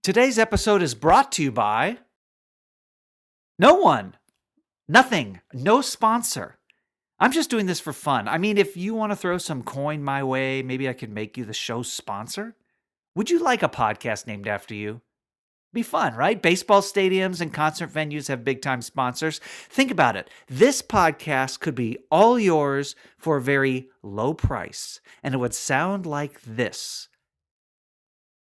Today's episode is brought to you by no one, nothing, no sponsor. I'm just doing this for fun. I mean, if you want to throw some coin my way, maybe I could make you the show's sponsor. Would you like a podcast named after you? Be fun, right? Baseball stadiums and concert venues have big-time sponsors. Think about it. This podcast could be all yours for a very low price, and it would sound like this.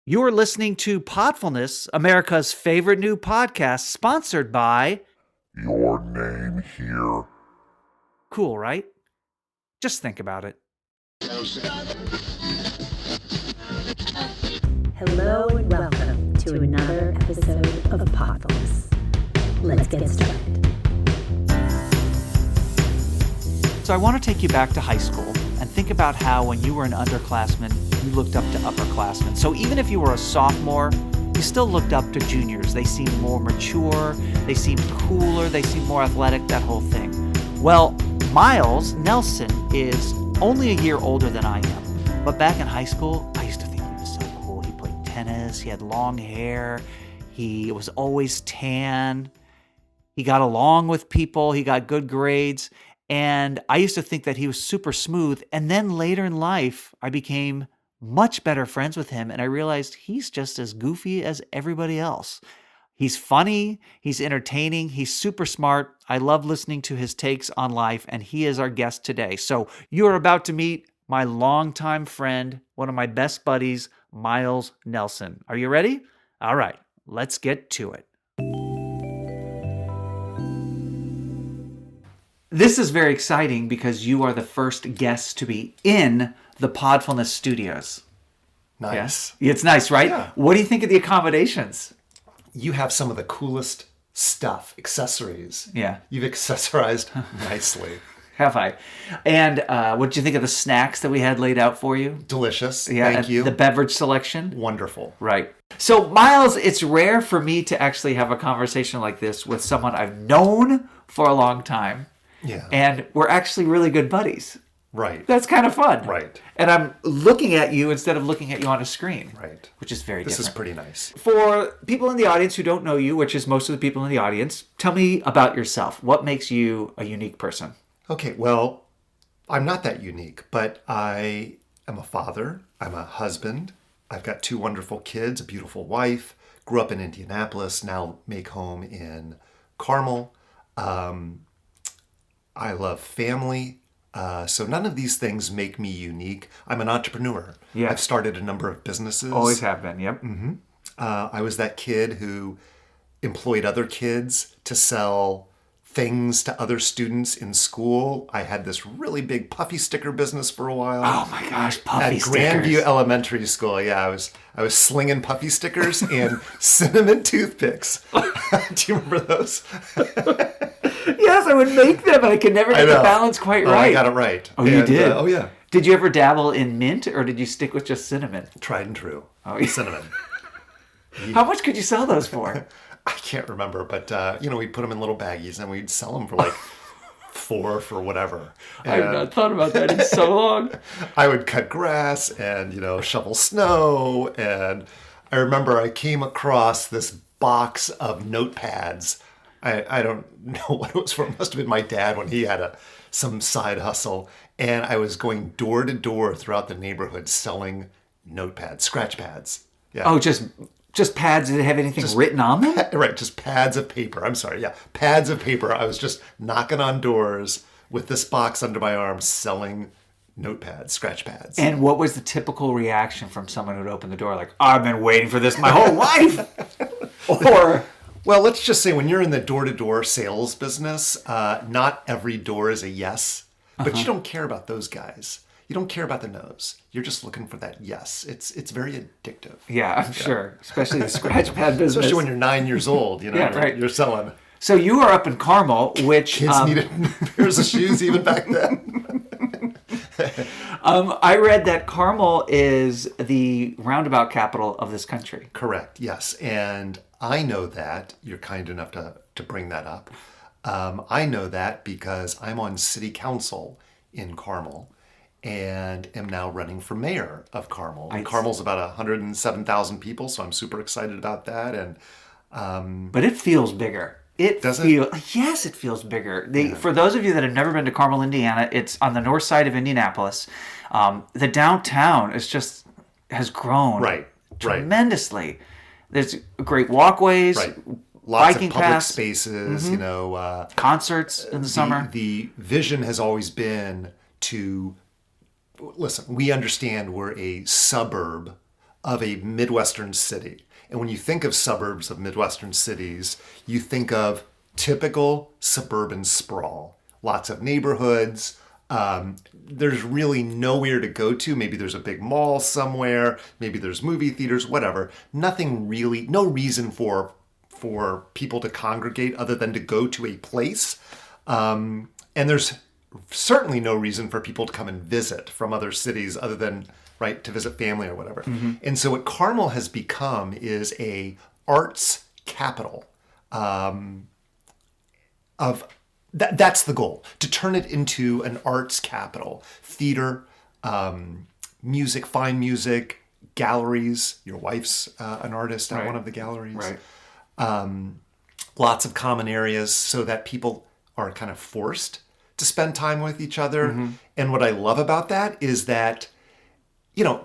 You're listening to Podfulness, America's favorite new podcast, sponsored by Your name here. Cool, right? Just think about it. Hello and welcome to another episode of Podfulness. Let's get started. So I want to take you back to high school and think about how when you were an underclassman, you looked up to upperclassmen. So even if you were a sophomore, you still looked up to juniors. They seemed more mature, they seemed cooler, they seemed more athletic, that whole thing. Well, Miles Nelson is only a year older than I am. But back in high school, I used to think he was so cool. He played tennis, he had long hair, he was always tan, he got along with people, he got good grades. And I used to think that he was super smooth. And then later in life, I became much better friends with him. And I realized he's just as goofy as everybody else. He's funny. He's entertaining. He's super smart. I love listening to his takes on life. And he is our guest today. So you are about to meet my longtime friend, one of my best buddies, Miles Nelson. Are you ready? All right, let's get to it. This is very exciting because you are the first guest to be in the Podfulness studios. Nice. Yeah? It's nice, right? Yeah. What do you think of the accommodations? You have some of the coolest stuff, accessories. Yeah. You've accessorized nicely. Have I? And what did you think of the snacks that we had laid out for you? Delicious. Yeah, Thank you. The beverage selection? Wonderful. Right. So, Miles, it's rare for me to actually have a conversation like this with someone I've known for a long time. Yeah. And we're actually really good buddies. Right. That's kind of fun. Right. And I'm looking at you instead of looking at you on a screen. Right. Which is very This different. is pretty nice. For people in the audience who don't know you, which is most of the people in the audience, tell me about yourself. What makes you a unique person? Okay, well, I'm not that unique, but I am a father. I'm a husband. I've got two wonderful kids, a beautiful wife. Grew up in Indianapolis, now make home in Carmel. I love family. So none of these things make me unique. I'm an entrepreneur. Yeah. I've started a number of businesses. Always have been, yep. I was that kid who employed other kids to sell things to other students in school. I had this really big puffy sticker business for a while. Oh my gosh, puffy At stickers. Grandview Elementary School, yeah, I was slinging puffy stickers and cinnamon toothpicks. Do you remember those? Yes, I would make them, but I could never get the balance quite right. I got it right. Oh, you did? Oh, yeah. Did you ever dabble in mint, or did you stick with just cinnamon? Tried and true. Oh, yeah. Cinnamon. How much could you sell those for? I can't remember, but we'd put them in little baggies and we'd sell them for like $4 for whatever. I have not thought about that in so long. I would cut grass and, shovel snow. And I remember I came across this box of notepads. I don't know what it was from. It must have been my dad when he had some side hustle. And I was going door to door throughout the neighborhood selling notepads, scratch pads. Yeah. Oh, just pads that have anything written on them? Right, just pads of paper. I'm sorry, yeah. Pads of paper. I was just knocking on doors with this box under my arm selling notepads, scratch pads. And what was the typical reaction from someone who'd open the door? Like, I've been waiting for this my whole life. Or... Well, let's just say when you're in the door-to-door sales business, not every door is a yes. But you don't care about those guys. You don't care about the no's. You're just looking for that yes. It's very addictive. Yeah, I'm sure. Especially the scratch pad business. Especially when you're 9 years old, Yeah, right. You're selling. So you are up in Carmel, which... Kids needed pairs of shoes even back then. I read that Carmel is the roundabout capital of this country. Correct, yes. And I know that. You're kind enough to bring that up. I know that because I'm on city council in Carmel. and am now running for mayor of Carmel. And Carmel's about 107,000 people, so I'm super excited about that. And But it feels bigger. Does it? Yes, it feels bigger. For those of you that have never been to Carmel, Indiana, it's on the north side of Indianapolis. The downtown has grown tremendously. There's great walkways, lots biking of public paths, spaces, concerts in the summer. The vision has always been to, listen, we understand we're a suburb of a Midwestern city. And when you think of suburbs of Midwestern cities, you think of typical suburban sprawl. Lots of neighborhoods. There's really nowhere to go to. Maybe there's a big mall somewhere. Maybe there's movie theaters, whatever. Nothing really, no reason for people to congregate other than to go to a place. And there's certainly no reason for people to come and visit from other cities other than to visit family or whatever. And so what Carmel has become is a arts capital that's the goal, to turn it into an arts capital. Theater, music, fine music, galleries. Your wife's an artist at one of the galleries. Lots of common areas so that people are kind of forced to spend time with each other. And what I love about that is that,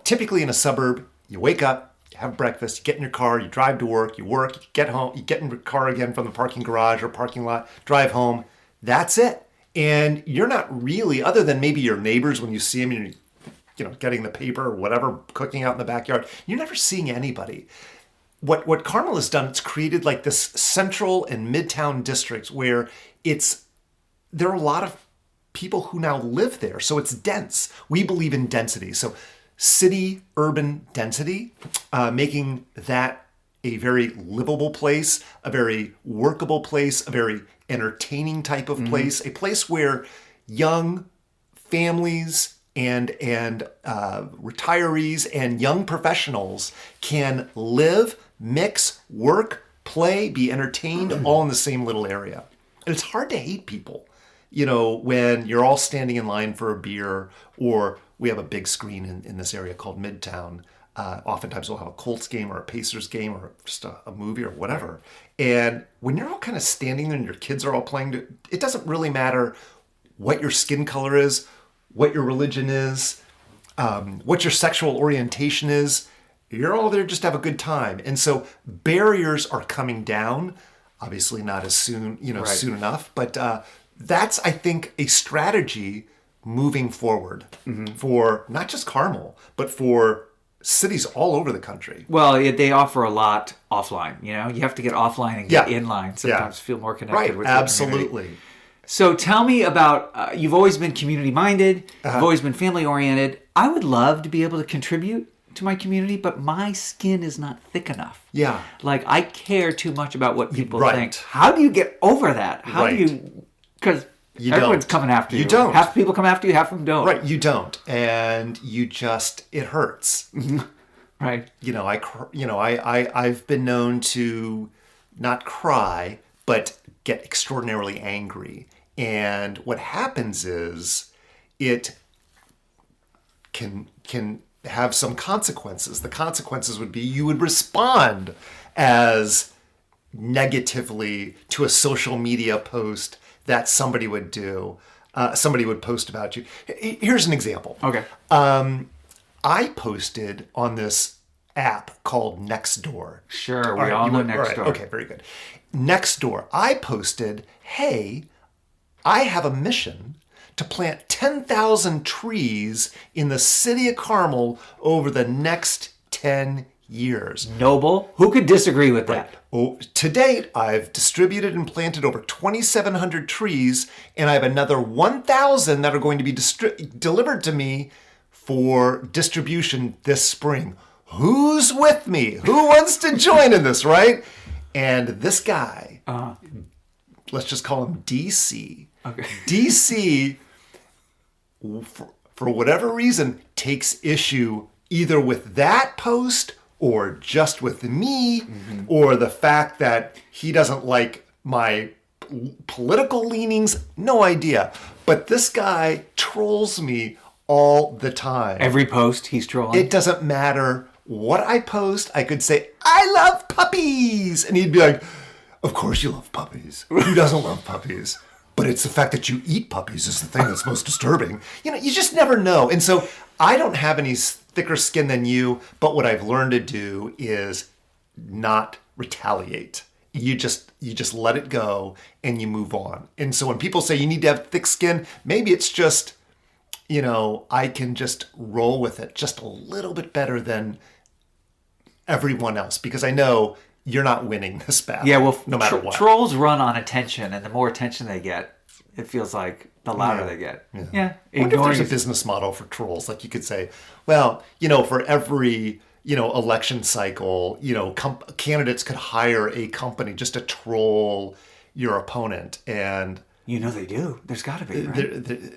typically in a suburb, you wake up, you have breakfast, you get in your car, you drive to work, you get home, you get in your car again from the parking garage or parking lot, drive home. That's it. And you're not really, other than maybe your neighbors when you see them, and getting the paper or whatever, cooking out in the backyard, you're never seeing anybody. What Carmel has done, it's created like this central and midtown districts where there are a lot of people who now live there. So it's dense. We believe in density. So city-urban density, making that a very livable place, a very workable place, a very entertaining type of place, a place where young families and retirees and young professionals can live, mix, work, play, be entertained all in the same little area. And it's hard to hate people, when you're all standing in line for a beer, or we have a big screen in this area called Midtown. Oftentimes we'll have a Colts game or a Pacers game or just a movie or whatever. And when you're all kind of standing there and your kids are all playing, it doesn't really matter what your skin color is, what your religion is, what your sexual orientation is. You're all there just to have a good time. And so barriers are coming down, obviously not as soon, soon enough. But that's, I think, a strategy moving forward for not just Carmel, but for cities all over the country. Well, they offer a lot offline. You have to get offline and get inline. Sometimes feel more connected with your absolutely. community. So tell me about, you've always been community-minded, you've always been family-oriented. I would love to be able to contribute to my community, but my skin is not thick enough. Yeah. Like, I care too much about what people think. How do you get over that? How do you, because everyone's coming after you. You don't. Half the people come after you, half of them don't. Right, you don't. And it hurts. Right. I've been known to not cry, but get extraordinarily angry. And what happens is it can have some consequences. The consequences would be you would respond as negatively to a social media post that somebody would do. Somebody would post about you. Here's an example. Okay. I posted on this app called Nextdoor. Sure, we all know Nextdoor. Right, okay, very good. Nextdoor. I posted, hey, I have a mission to plant 10,000 trees in the city of Carmel over the next 10 years. Noble. Who could disagree with that? Oh, to date, I've distributed and planted over 2,700 trees, and I have another 1,000 that are going to be delivered to me for distribution this spring. Who's with me? Who wants to join in this, right? And this guy, let's just call him DC. Okay. DC, for whatever reason, takes issue either with that post or just with me, or the fact that he doesn't like my political leanings. No idea. But this guy trolls me all the time. Every post he's trolling. It doesn't matter what I post. I could say, I love puppies. And he'd be like, of course you love puppies. Who doesn't love puppies? But it's the fact that you eat puppies is the thing that's most disturbing. You just never know. And so I don't have any thicker skin than you, but what I've learned to do is not retaliate. You just let it go and you move on. And so when people say you need to have thick skin, maybe it's just, I can just roll with it just a little bit better than everyone else because I know you're not winning this battle. Yeah, well, no matter what. Trolls run on attention, and the more attention they get, it feels like the louder they get. Yeah. I wonder if there's a business model for trolls. Like you could say, well, for every election cycle, candidates could hire a company just to troll your opponent, and they do. There's got to be. Right?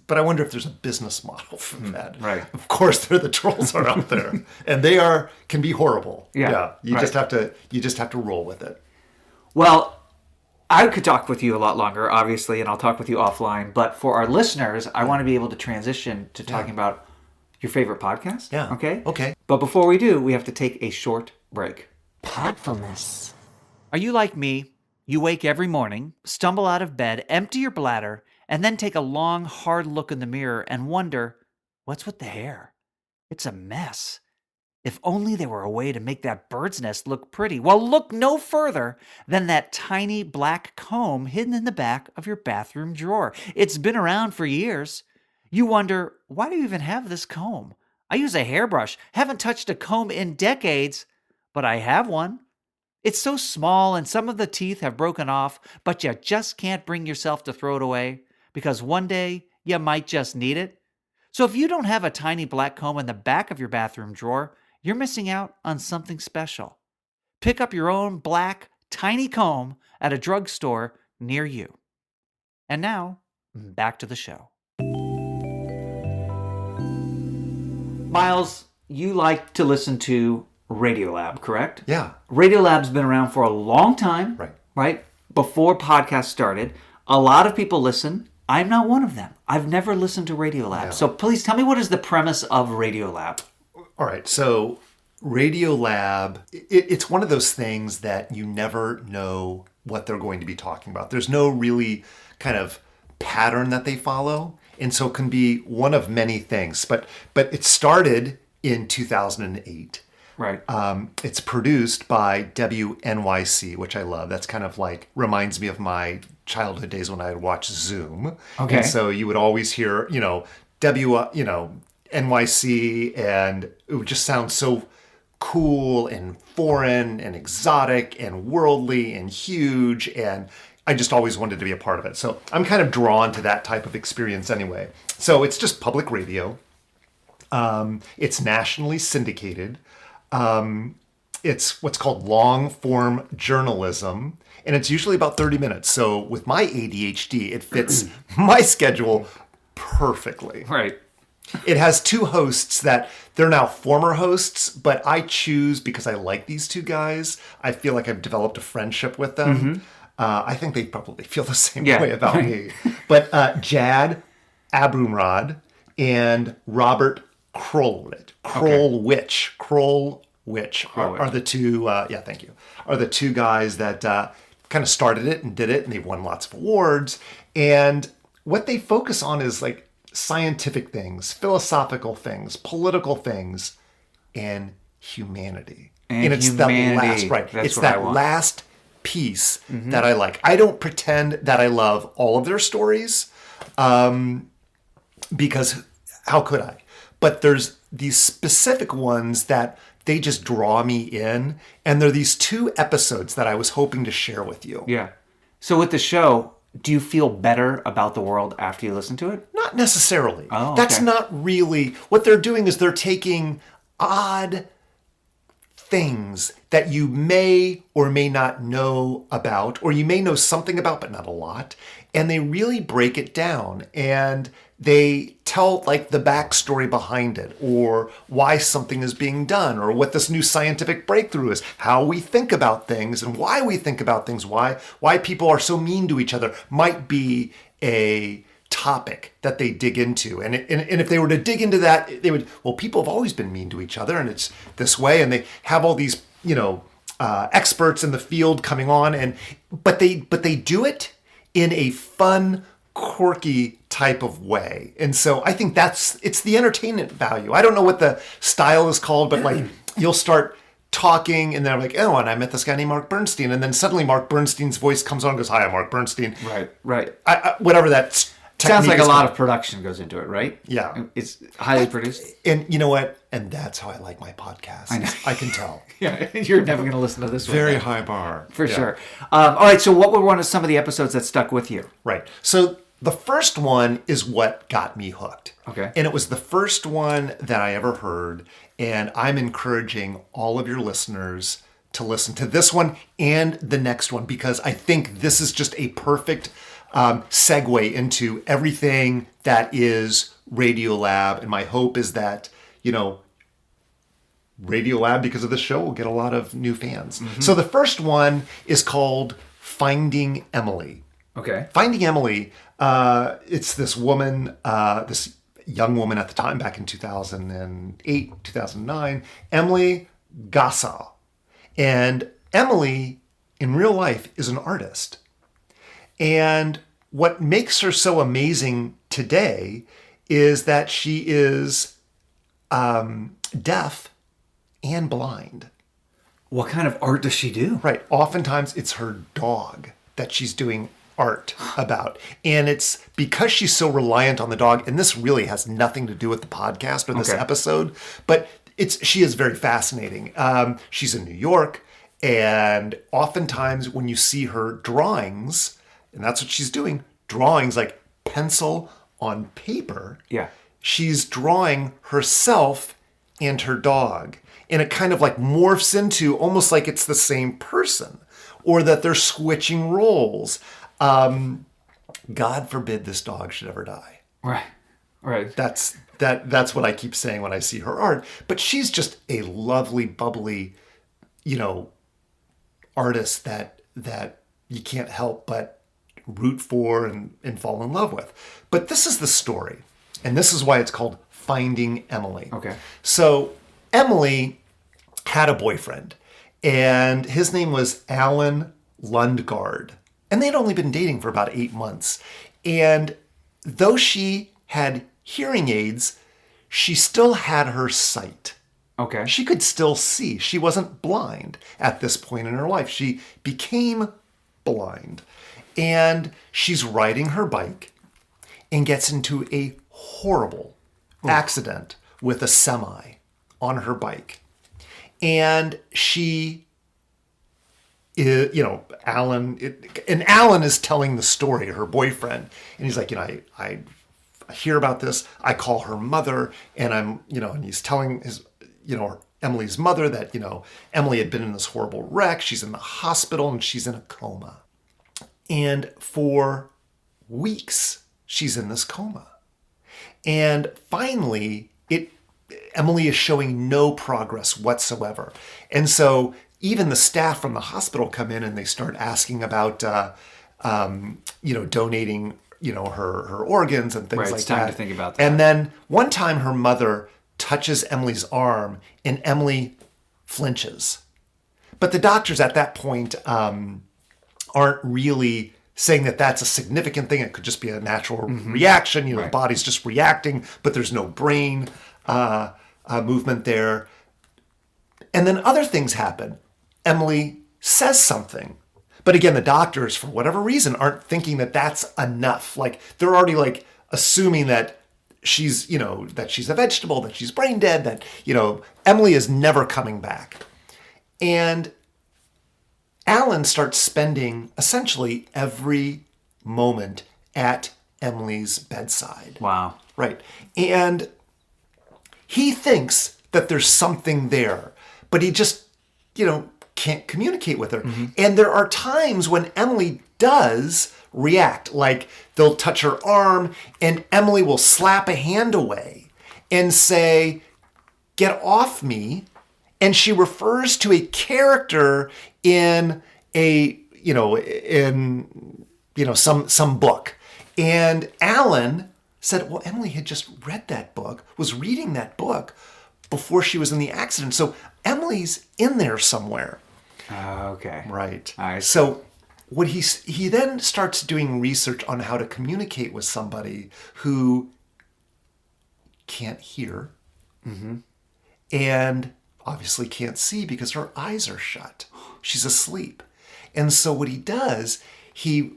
But I wonder if there's a business model for that. Right. Of course, the trolls are out there, and can be horrible. Yeah. You just have to roll with it. Well, I could talk with you a lot longer, obviously, and I'll talk with you offline. But for our listeners, I want to be able to transition to talking about your favorite podcast. Yeah. Okay? Okay. But before we do, we have to take a short break. Podfulness. Are you like me? You wake every morning, stumble out of bed, empty your bladder, and then take a long, hard look in the mirror and wonder, what's with the hair? It's a mess. If only there were a way to make that bird's nest look pretty. Well, look no further than that tiny black comb hidden in the back of your bathroom drawer. It's been around for years. You wonder, why do you even have this comb? I use a hairbrush, haven't touched a comb in decades, but I have one. It's so small and some of the teeth have broken off, but you just can't bring yourself to throw it away because one day you might just need it. So if you don't have a tiny black comb in the back of your bathroom drawer, you're missing out on something special. Pick up your own black, tiny comb at a drugstore near you. And now, back to the show. Miles, you like to listen to Radiolab, correct? Yeah. Radiolab's been around for a long time. Right? Before podcasts started. A lot of people listen. I'm not one of them. I've never listened to Radiolab. Yeah. So please tell me, what is the premise of Radiolab? All right, so Radiolab, it's one of those things that you never know what they're going to be talking about. There's no really kind of pattern that they follow, and so it can be one of many things. But it started in 2008. Right. It's produced by WNYC, which I love. That's kind of like reminds me of my childhood days when I would watch Zoom. Okay. And so you would always hear, NYC, and it would just sound so cool and foreign and exotic and worldly and huge, and I just always wanted to be a part of it. So I'm kind of drawn to that type of experience anyway. So it's just public radio. It's nationally syndicated. It's what's called long form journalism, and it's usually about 30 minutes. So with my ADHD, it fits my schedule perfectly. Right. It has two hosts that they're now former hosts, but I choose because I like these two guys. I feel like I've developed a friendship with them. Mm-hmm. I think they probably feel the same way about me. But Jad Abumrad and Robert Krolwich are the two. Thank you. Are the two guys that kind of started it and did it, and they won lots of awards. And what they focus on is like scientific things, philosophical things, political things, and humanity. And it's that last, right? It's that last piece that I like. I don't pretend that I love all of their stories, because how could I? But there's these specific ones that they just draw me in, and they're these two episodes that I was hoping to share with you. Yeah. So with the show, do you feel better about the world after you listen to it? Not necessarily. Oh, okay. That's not really what they're doing. Is they're taking odd things that you may or may not know about, or you may know something about, but not a lot. And they really break it down, and they tell like the backstory behind it, or why something is being done, or what this new scientific breakthrough is, how we think about things and why we think about things, why people are so mean to each other might be a topic that they dig into. And if they were to dig into that, they would, well, people have always been mean to each other, and it's this way. And they have all these, experts in the field coming on, but they do it in a fun, quirky type of way. And so I think it's the entertainment value. I don't know what the style is called, but like you'll start talking, and then I'm like, oh, and I met this guy named Mark Bernstein, and then suddenly Mark Bernstein's voice comes on and goes, hi, I'm Mark Bernstein. Right. Whatever that Sounds like a lot of production goes into it, right? Yeah. It's highly produced. And you know what? And that's how I like my podcast. I know. I can tell. Yeah, you're never going to listen to this one. Very high bar. For sure. All right, so what were one of some of the episodes that stuck with you? Right. So the first one is what got me hooked. Okay. And it was the first one that I ever heard. And I'm encouraging all of your listeners to listen to this one and the next one, because I think this is just a perfect segue into everything that is Radiolab. And my hope is that, Radiolab, because of the show, will get a lot of new fans. Mm-hmm. So the first one is called Finding Emily. Okay. Finding Emily, it's this woman, this young woman at the time, back in 2008, 2009, Emily Gassau. And Emily, in real life, is an artist. And what makes her so amazing today is that she is deaf and blind. What kind of art does she do? Right. Oftentimes it's her dog that she's doing art about. And it's because she's so reliant on the dog, and this really has nothing to do with the podcast or this episode, but she is very fascinating. She's in New York, and oftentimes when you see her drawings, and that's what she's doing, drawings like pencil on paper. Yeah. She's drawing herself and her dog. And it kind of like morphs into almost like it's the same person, or that they're switching roles. God forbid this dog should ever die. Right. That's what I keep saying when I see her art. But she's just a lovely, bubbly, artist that you can't help but root for and fall in love with. But this is the story. And this is why it's called Finding Emily. Okay. So Emily had a boyfriend, and his name was Alan Lundgaard. And they'd only been dating for about 8 months. And though she had hearing aids, she still had her sight. Okay. She could still see. She wasn't blind at this point in her life. She became blind. And she's riding her bike and gets into a horrible accident with a semi on her bike. And she Alan is telling the story, her boyfriend, and he's like, I hear about this. I call her mother, and and he's telling his, Emily's mother that, Emily had been in this horrible wreck. She's in the hospital and she's in a coma. And for weeks, she's in this coma. And finally, Emily is showing no progress whatsoever. And so even the staff from the hospital come in and they start asking about, donating, her organs and things like that. It's time to think about that. And then one time her mother touches Emily's arm and Emily flinches. But the doctors at that point aren't really saying that that's a significant thing. It could just be a natural reaction. The body's just reacting, but there's no brain movement there. And then other things happen. Emily says something. But again, the doctors, for whatever reason, aren't thinking that that's enough. Like, they're already assuming that she's a vegetable, that she's brain dead, that, Emily is never coming back. And Alan starts spending essentially every moment at Emily's bedside. Wow. Right. And he thinks that there's something there, but he just, can't communicate with her. Mm-hmm. And there are times when Emily does react, like they'll touch her arm and Emily will slap a hand away and say, "Get off me." And she refers to a character in some book. And Alan said, well, Emily had just read that book, was reading that book before she was in the accident. So Emily's in there somewhere. Okay. Right. I see. So what he then starts doing research on how to communicate with somebody who can't hear and obviously can't see because her eyes are shut. She's asleep. And so what he does, he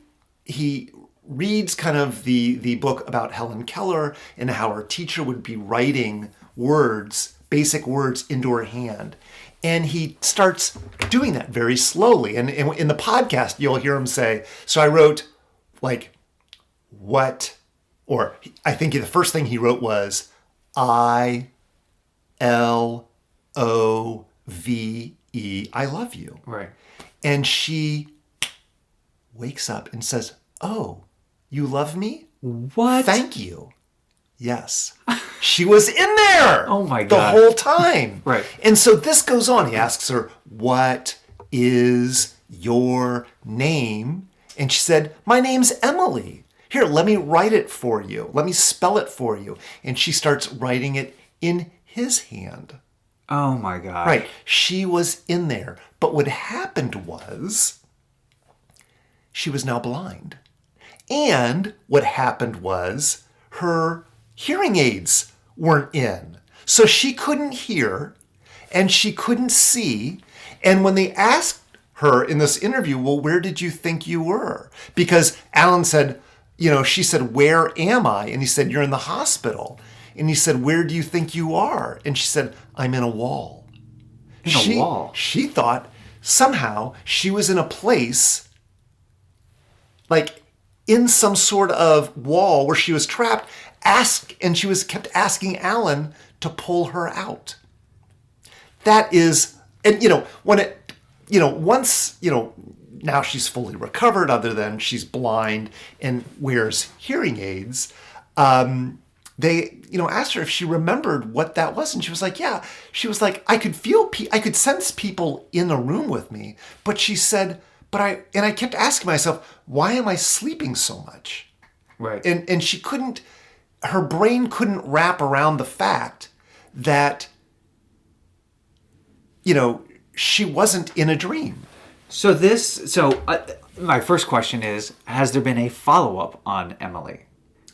reads kind of the book about Helen Keller and how her teacher would be writing words, basic words, into her hand. And he starts doing that very slowly. And in the podcast, you'll hear him say, so I wrote like, what, or I think the first thing he wrote was I-L-O-V-E, I love you. Right. And she wakes up and says, oh, you love me? What? Thank you. Yes. She was in there. Oh my the God. whole time. Right. And so this goes on. He asks her, what is your name? And she said, my name's Emily. Here, let me write it for you. Let me spell it for you. And she starts writing it in his hand. Oh my God. Right. She was in there. But what happened was she was now blind. And what happened was her hearing aids weren't in. So she couldn't hear and she couldn't see. And when they asked her in this interview, well, where did you think you were? Because Alan said, she said, where am I? And he said, you're in the hospital. And he said, where do you think you are? And she said, I'm in a wall. In a wall? She thought somehow she was in a place like in some sort of wall where she was trapped, and she kept asking Alan to pull her out. That is, and once, now she's fully recovered other than she's blind and wears hearing aids. They, asked her if she remembered what that was. And she was like, yeah. She was like, I could I could sense people in the room with me. But she said, I kept asking myself, why am I sleeping so much? Right. And she couldn't, her brain couldn't wrap around the fact that, she wasn't in a dream. So my first question is, has there been a follow-up on Emily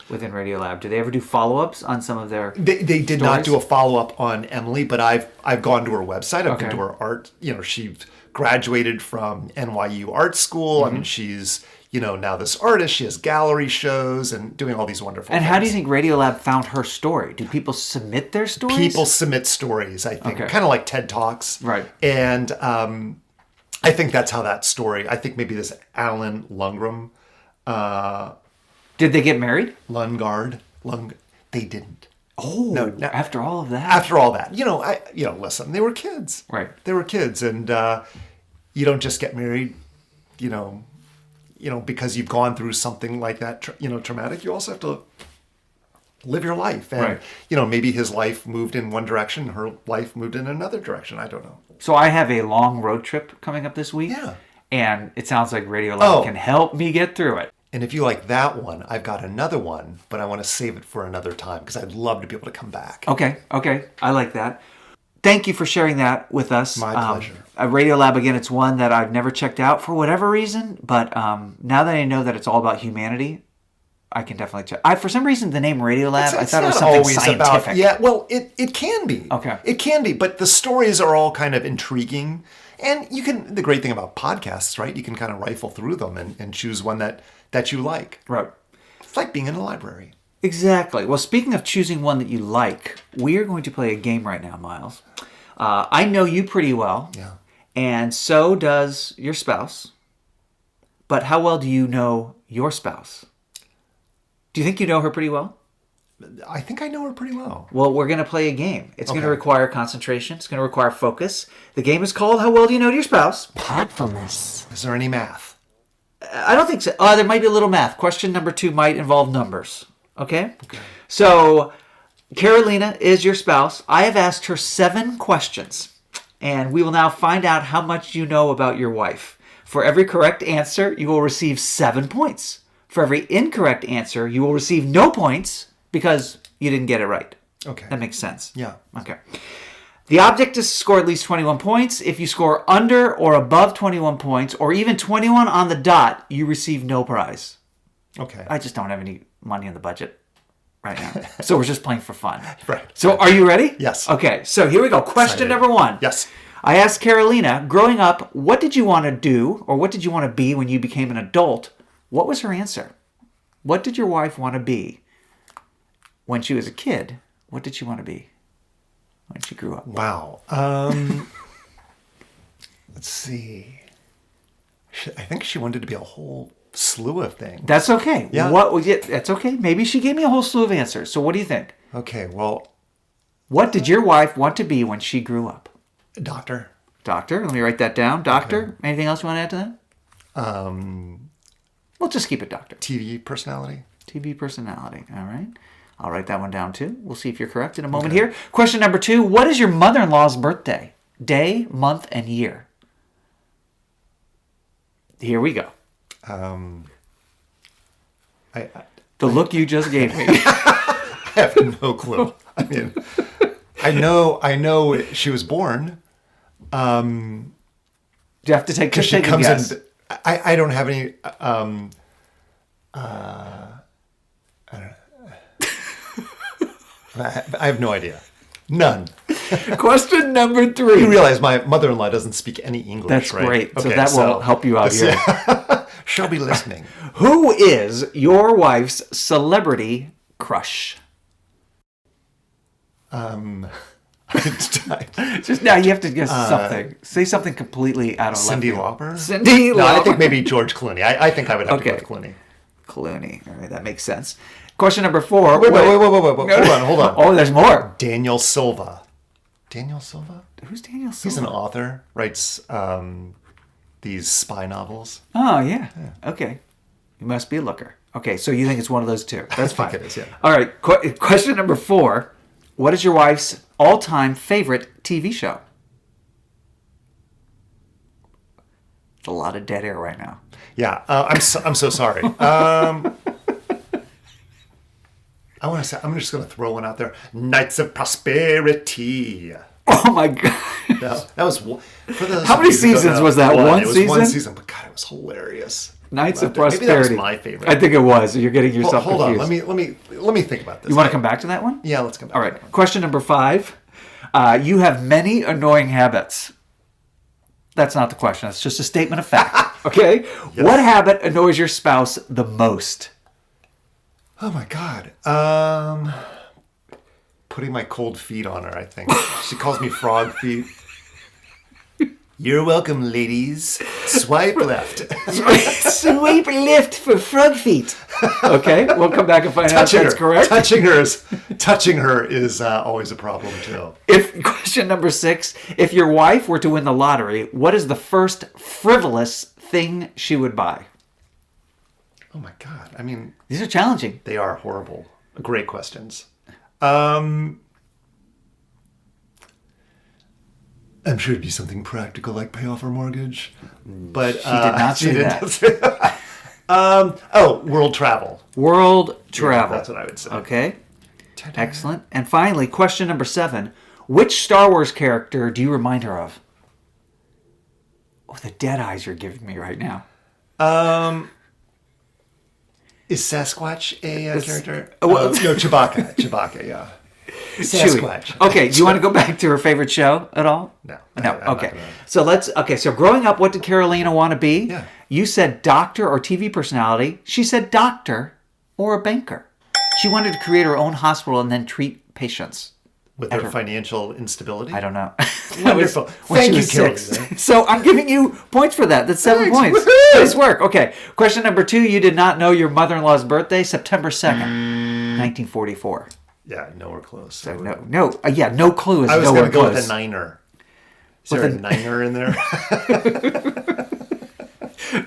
within Radiolab? Do they ever do follow-ups on some of their They did not stories? do a follow-up on Emily, but I've gone to her website. I've been to her art. She graduated from NYU Art School. I mean, she's, now this artist. She has gallery shows and doing all these wonderful And things. how do you think Radiolab found her story? Do people submit their stories? People submit stories, I think. Okay. Kind of like TED Talks. Right. And I think that's how that story, I think maybe this Alan Lundgren, Did they get married? they didn't. Oh, No, after all of that? After all that, listen, they were kids. Right. They were kids. And you don't just get married, because you've gone through something like that, traumatic. You also have to live your life. And, Right. Maybe his life moved in one direction, her life moved in another direction. I don't know. So I have a long road trip coming up this week. Yeah. And it sounds like Radiolab can help me get through it. And if you like that one, I've got another one, but I want to save it for another time because I'd love to be able to come back. Okay. I like that. Thank you for sharing that with us. My pleasure. Radiolab, again, it's one that I've never checked out for whatever reason, but now that I know that it's all about humanity, I can definitely check. For some reason, the name Radiolab, I thought it was something scientific. It can be. Okay. It can be, but the stories are all kind of intriguing. And the great thing about podcasts, right? You can kind of rifle through them and choose one that you like. Right. It's like being in a library. Exactly. Well, speaking of choosing one that you like, we are going to play a game right now, Miles. I know you pretty well. Yeah. And so does your spouse. But how well do you know your spouse? Do you think you know her pretty well? I think I know her pretty well. Well, we're going to play a game. It's going to Okay. require concentration. It's going to require focus. The game is called How Well Do You Know Your Spouse? Podfulness. Is there any math? I don't think so. There might be a little math. Question number 2 might involve numbers. Okay? So, Carolina is your spouse. I have asked her 7 questions. And we will now find out how much you know about your wife. For every correct answer, you will receive 7 points. For every incorrect answer, you will receive no points because you didn't get it right. Okay. That makes sense. Yeah. Okay. The object is to score at least 21 points. If you score under or above 21 points, or even 21 on the dot, you receive no prize. Okay. I just don't have any money in the budget right now. So we're just playing for fun. Right. So are you ready? Yes. Okay, so here we go. Question number 1. Yes. I asked Carolina, growing up, what did you want to do or what did you want to be when you became an adult? What was her answer? What did your wife want to be when she was a kid? What did she want to be when she grew up? Wow. Let's see. I think she wanted to be a whole slew of things. That's okay. Yeah. That's okay. Maybe she gave me a whole slew of answers. So what do you think? Okay, well, What did your wife want to be when she grew up? doctor. Doctor. Let me write that down. Doctor. Anything else you want to add to that? We'll just keep it doctor. TV personality. TV personality. All right. I'll write that one down too. We'll see if you're correct in a moment here. Question number 2. What is your mother-in-law's birthday? Day, month, and year. Here we go. The look you just gave me. I have no clue. I mean, I know she was born. Do you have to take Because she a comes guess? in. I don't have any. I have no idea. None. Question number 3. You realize my mother-in-law doesn't speak any English, That's right? great. So that will help you out here. She'll be listening. Who is your wife's celebrity crush? Just now, you have to guess something. Say something completely out of Cindy left field. Lauper? Cindy Lauper. No, I think maybe George Clooney. I think I would have to go with Clooney. Clooney. All right, that makes sense. Question number 4. Wait. Hold on. Oh, there's more. Daniel Silva. Daniel Silva? Who's Daniel Silva? He's an author. Writes these spy novels. Oh, yeah. Okay. You must be a looker. Okay, so you think it's one of those two. That's fine. I think it is, yeah. All right, question number 4. What is your wife's all-time favorite TV show? It's a lot of dead air right now. Yeah, I'm so sorry. I want to say, I'm just going to throw one out there. Knights of Prosperity. Oh, my God. That was for those. How many seasons was that? One It was season? one season, but God, it was hilarious. Knights of Maybe that was Prosperity. my favorite. I think it was. You're getting yourself Hold on. confused. Let me think about this. You want to come back to that one? Yeah, let's come back. All to right. that one. Question number 5. You have many annoying habits. That's not the question. It's just a statement of fact. Okay? Yes. What habit annoys your spouse the most? Oh my God. Putting my cold feet on her, I think. She calls me frog feet. You're welcome, ladies. Swipe left. Swipe left for frog feet. Okay, we'll come back and find out if that's correct. Touching her is always a problem too. Question number 6, if your wife were to win the lottery, what is the first frivolous thing she would buy? Oh my God. I mean, These are challenging. they are horrible. Great questions. I'm sure it'd be something practical like pay off her mortgage. But She did not say that. say that. World travel. World travel. That's what I would say. Okay. Excellent. And finally, question number 7. Which Star Wars character do you remind her of? Oh, the dead eyes you're giving me right now. Is Sasquatch a character? well- No, Chewbacca. Chewbacca, yeah. Sasquatch. Chewie. Okay, do you want to go back to her favorite show at all? No. No. I'm not Okay. gonna. So growing up, what did Carolina want to be? Yeah. You said doctor or TV personality. She said doctor or a banker. She wanted to create her own hospital and then treat patients. With her financial instability? I don't know. Wonderful. When Thank she you, was Carolina. 6. So I'm giving you points for that. That's 7 Thanks. points. Woohoo! Nice work. Okay. Question number 2. You did not know your mother-in-law's birthday, September 2nd, 1944. Yeah, nowhere close. So no clue is I was nowhere going to go close. with a niner. Is there a niner in there?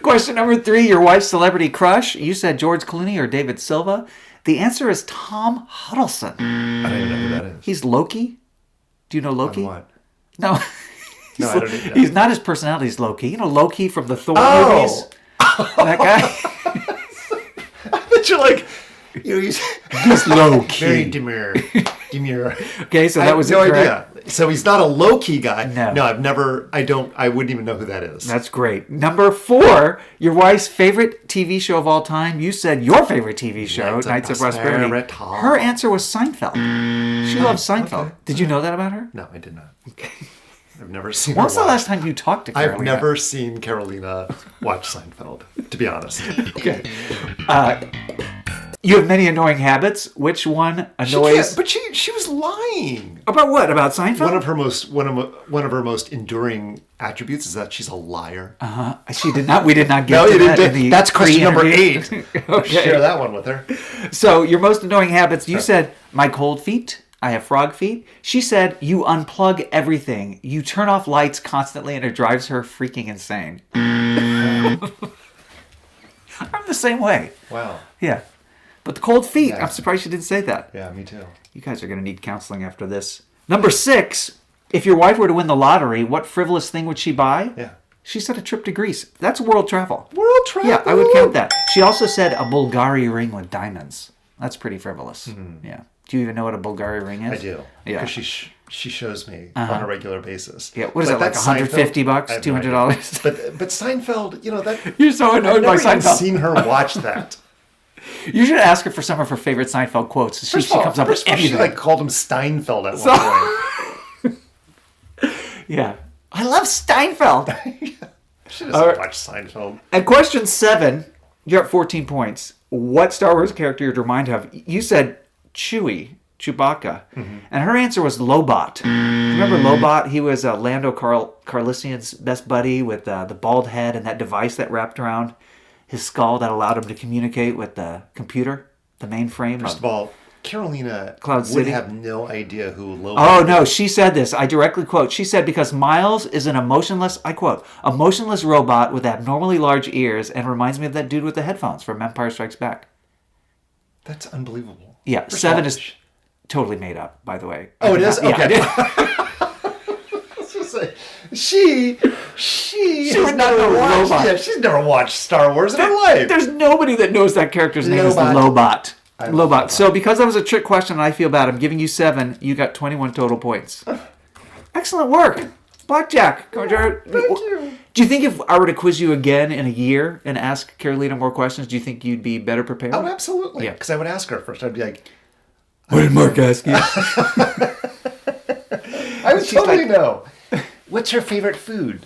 Question number 3. Your wife's celebrity crush. You said George Clooney or David Silva. The answer is Tom Huddleston. I don't even know who that is. He's Loki. Do you know Loki? What? No. No, I don't even know. He's not his personality. He's Loki. You know Loki from the Thor Oh! movies? That guy? such a like, you know, he's low key. very demure. Okay, so I that have was no incorrect. idea. So he's not a low key guy. No. I wouldn't even know who that is. That's great. Number 4, your wife's favorite TV show of all time. You said your favorite TV show, Knights of Prosperity. Her answer was Seinfeld. She loves Seinfeld. Okay. Did you know that about her? No, I did not. Okay. I've never seen When was her the watch. last time you talked to Carolina? I've never seen Carolina watch Seinfeld, to be honest. Okay. You have many annoying habits. Which one annoys? But she was lying. About what? About Seinfeld? One of her most enduring attributes is that she's a liar. She did not. We did not get No, to you that. didn't. In the That's question number pre-interview. 8. Okay. Share that one with her. So your most annoying habits. You said my cold feet. I have frog feet. She said you unplug everything. You turn off lights constantly, and it drives her freaking insane. I'm the same way. Wow. Yeah. But the cold feet, Yeah. I'm surprised you didn't say that. Yeah, me too. You guys are going to need counseling after this. Number 6, if your wife were to win the lottery, what frivolous thing would she buy? Yeah. She said a trip to Greece. That's world travel. World travel. Yeah, I would count that. She also said a Bulgari ring with diamonds. That's pretty frivolous. Yeah. Do you even know what a Bulgari ring is? I do. Yeah. Because she shows me on a regular basis. Yeah. What is But it, like that's $150, Seinfeld. I have no idea. $200? But Seinfeld, you know that. You're so annoyed by I've never even Seinfeld. seen her watch that. You should ask her for some of her favorite Seinfeld quotes. She comes up with First of all, anything. she like called him Steinfeld at one point. Yeah. I love Steinfeld. She doesn't watch Seinfeld. And question 7, you're at 14 points. What Star Wars character you'd remind her of? You said Chewbacca. And her answer was Lobot. Remember Lobot? He was Lando Calrissian's best buddy with the bald head and that device that wrapped around his skull that allowed him to communicate with the computer, the mainframe. First of all, Carolina Cloud would City. have no idea who Lobot Oh, no, she said this. I directly quote. She said, because Miles is an emotionless, I quote, a motionless robot with abnormally large ears and reminds me of that dude with the headphones from Empire Strikes Back. That's unbelievable. Yeah, First of 7 all, is totally made up, by the way. Oh, it is? Yeah, Okay. I did. Let's just say, she has would not know watched, Lobot. yeah, she's never watched Star Wars in her life. There's nobody that knows that character's name is Lobot. I love Lobot. Lobot. So because that was a trick question and I feel bad, I'm giving you 7. You got 21 total points. Excellent work. Blackjack. Thank you. Do you think if I were to quiz you again in a year and ask Carolina more questions, do you think you'd be better prepared? Oh, absolutely. Yeah. Because I would ask her first. I'd be like, What did Mark ask you? I would She's totally like- know. What's her favorite food?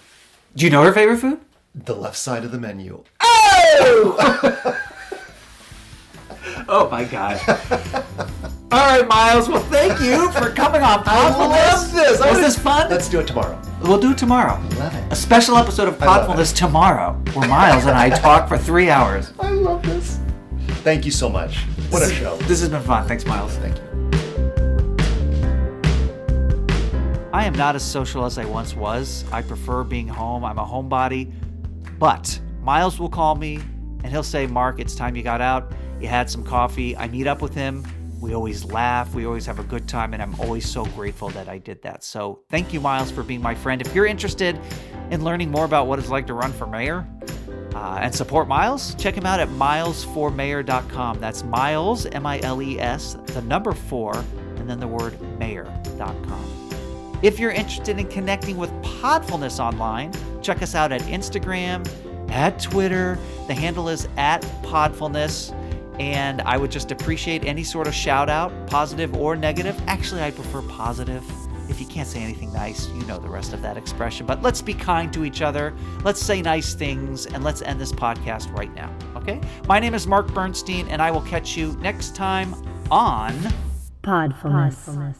Do you know her favorite food? The left side of the menu. Oh my God. All right, Miles. Well, thank you for coming on Podfulness. this. Was this fun? Let's do it tomorrow. We'll do it tomorrow. Love it. A special episode of love Podfulness tomorrow, where Miles and I talk for 3 hours. I love this. Thank you so much. What a show. This has been fun. Thanks, Miles. Thank you. I am not as social as I once was. I prefer being home. I'm a homebody. But Miles will call me and he'll say, Mark, it's time you got out. You had some coffee. I meet up with him. We always laugh. We always have a good time. And I'm always so grateful that I did that. So thank you, Miles, for being my friend. If you're interested in learning more about what it's like to run for mayor and support Miles, check him out at milesformayor.com. That's Miles, M-I-L-E-S, the number 4, and then the word mayor.com. If you're interested in connecting with Podfulness online, check us out at Instagram, at Twitter. The handle is at Podfulness. And I would just appreciate any sort of shout out, positive or negative. Actually, I prefer positive. If you can't say anything nice, you know the rest of that expression. But let's be kind to each other. Let's say nice things, and let's end this podcast right now. Okay? My name is Mark Bernstein, and I will catch you next time on Podfulness.